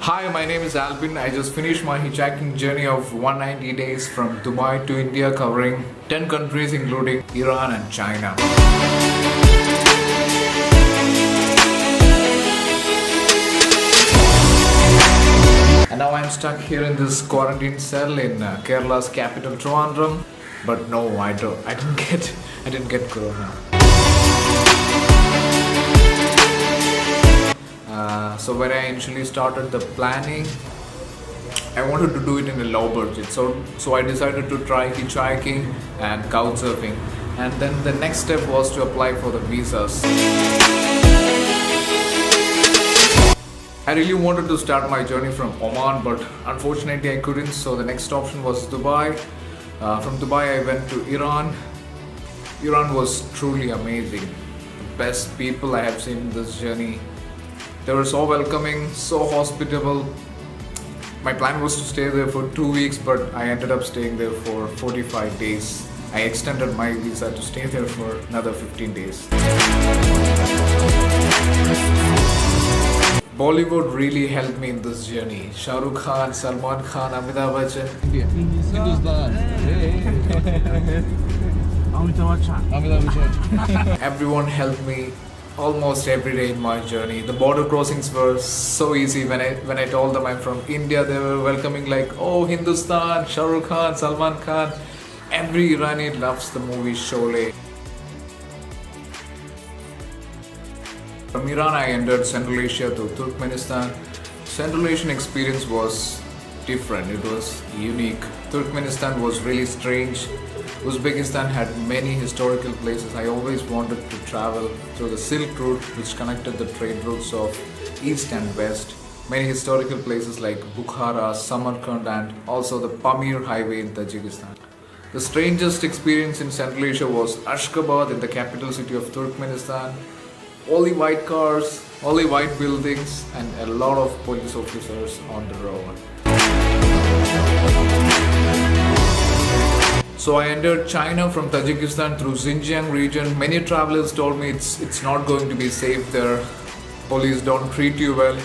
Hi, my name is Albin. I just finished my hitchhiking journey of 190 days from Dubai to India, covering 10 countries including Iran and China. And now I'm stuck here in this quarantine cell in Kerala's capital Trivandrum. But no, I didn't get corona. So when I initially started the planning, I wanted to do it in a low budget. So I decided to try hitchhiking and couchsurfing. And then the next step was to apply for the visas. I really wanted to start my journey from Oman, but unfortunately I couldn't. So the next option was Dubai. From Dubai I went to Iran. Iran was truly amazing. The best people I have seen in this journey. They were so welcoming, so hospitable. My plan was to stay there for 2 weeks, but I ended up staying there for 45 days. I extended my visa to stay there for another 15 days. Bollywood really helped me in this journey. Shah Rukh Khan, Salman Khan, Amitabh Bachchan. Everyone helped me almost every day in my journey. The border crossings were so easy. When I told them I'm from India, they were welcoming like, oh, Hindustan, Shah Rukh Khan, Salman Khan. Every Iranian loves the movie Sholay. From Iran, I entered Central Asia to Turkmenistan. Central Asian experience was different. It was unique. Turkmenistan was really strange. Uzbekistan had many historical places. I always wanted to travel through the Silk Route, which connected the trade routes of East and West. Many historical places like Bukhara, Samarkand, and also the Pamir Highway in Tajikistan. The strangest experience in Central Asia was Ashgabat, in the capital city of Turkmenistan. Only white cars, only white buildings, and a lot of police officers on the road. So I entered China from Tajikistan through Xinjiang region. Many travelers told me it's not going to be safe there. Police don't treat you well.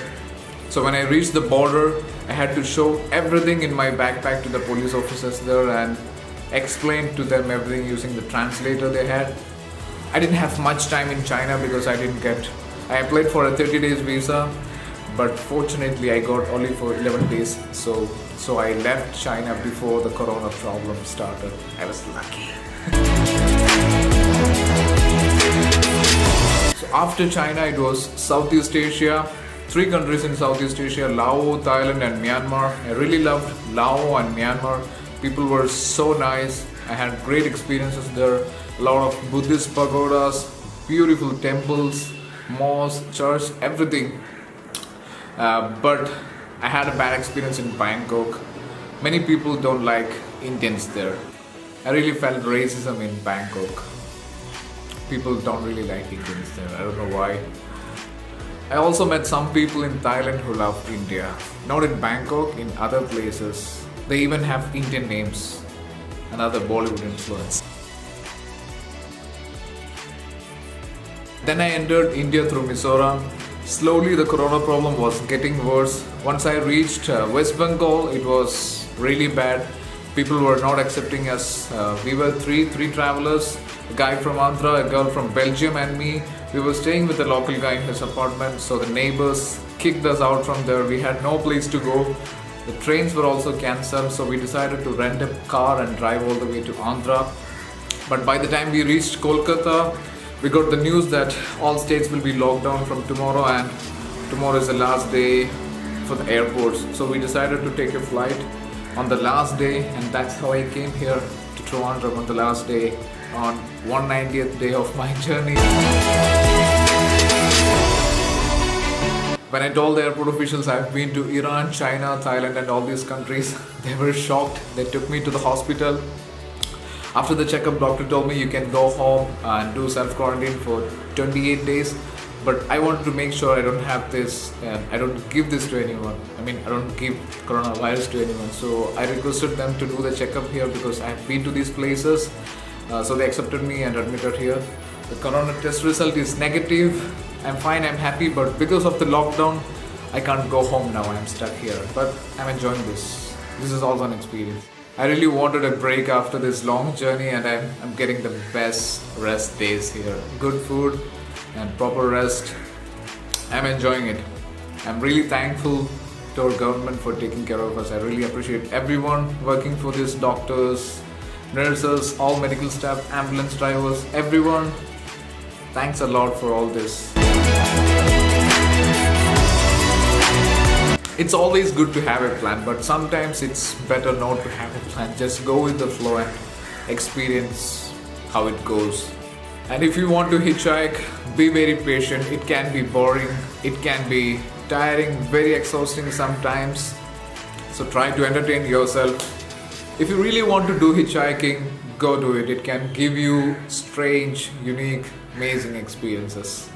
So when I reached the border, I had to show everything in my backpack to the police officers there and explain to them everything using the translator they had. I didn't have much time in China because I applied for a 30 days visa, but fortunately I got only for 11 days. So I left China before the corona problem started. I was lucky. So after China, it was Southeast Asia. 3 countries in Southeast Asia: Laos, Thailand, and Myanmar. I really loved Laos and Myanmar. People were so nice. I had great experiences there. A lot of Buddhist pagodas, beautiful temples, mosques, church, everything. But I had a bad experience in Bangkok. Many people don't like Indians there. I really felt racism in Bangkok. People don't really like Indians there. I don't know why. I also met some people in Thailand who loved India. Not in Bangkok, in other places. They even have Indian names. Another Bollywood influence. Then I entered India through Mizoram. Slowly the corona problem was getting worse. Once I reached West Bengal, it was really bad. People were not accepting us. We were three travelers, a guy from Andhra, a girl from Belgium, and me. We were staying with a local guy in his apartment, so the neighbors kicked us out from there. We had no place to go. The trains were also cancelled, so we decided to rent a car and drive all the way to Andhra. But by the time we reached Kolkata, we got the news that all states will be locked down from tomorrow, and tomorrow is the last day for the airports. So we decided to take a flight on the last day, and that's how I came here to Trivandrum on the last day, on 190th day of my journey. When I told the airport officials I've been to Iran, China, Thailand, and all these countries, they were shocked. They took me to the hospital. After the checkup, doctor told me you can go home and do self-quarantine for 28 days. But I wanted to make sure I don't have this and I don't give this to anyone. I don't give coronavirus to anyone. So I requested them to do the checkup here because I've been to these places. So they accepted me and admitted here. The corona test result is negative. I'm fine, I'm happy, but because of the lockdown, I can't go home now, I'm stuck here. But I'm enjoying this. This is also an experience. I really wanted a break after this long journey, and I'm getting the best rest days here. Good food and proper rest. I'm enjoying it. I'm really thankful to our government for taking care of us. I really appreciate everyone working for this, doctors, nurses, all medical staff, ambulance drivers, everyone. Thanks a lot for all this. It's always good to have a plan, but sometimes it's better not to have a plan. Just go with the flow and experience how it goes. And if you want to hitchhike, be very patient. It can be boring, it can be tiring, very exhausting sometimes. So try to entertain yourself. If you really want to do hitchhiking, go do it. It can give you strange, unique, amazing experiences.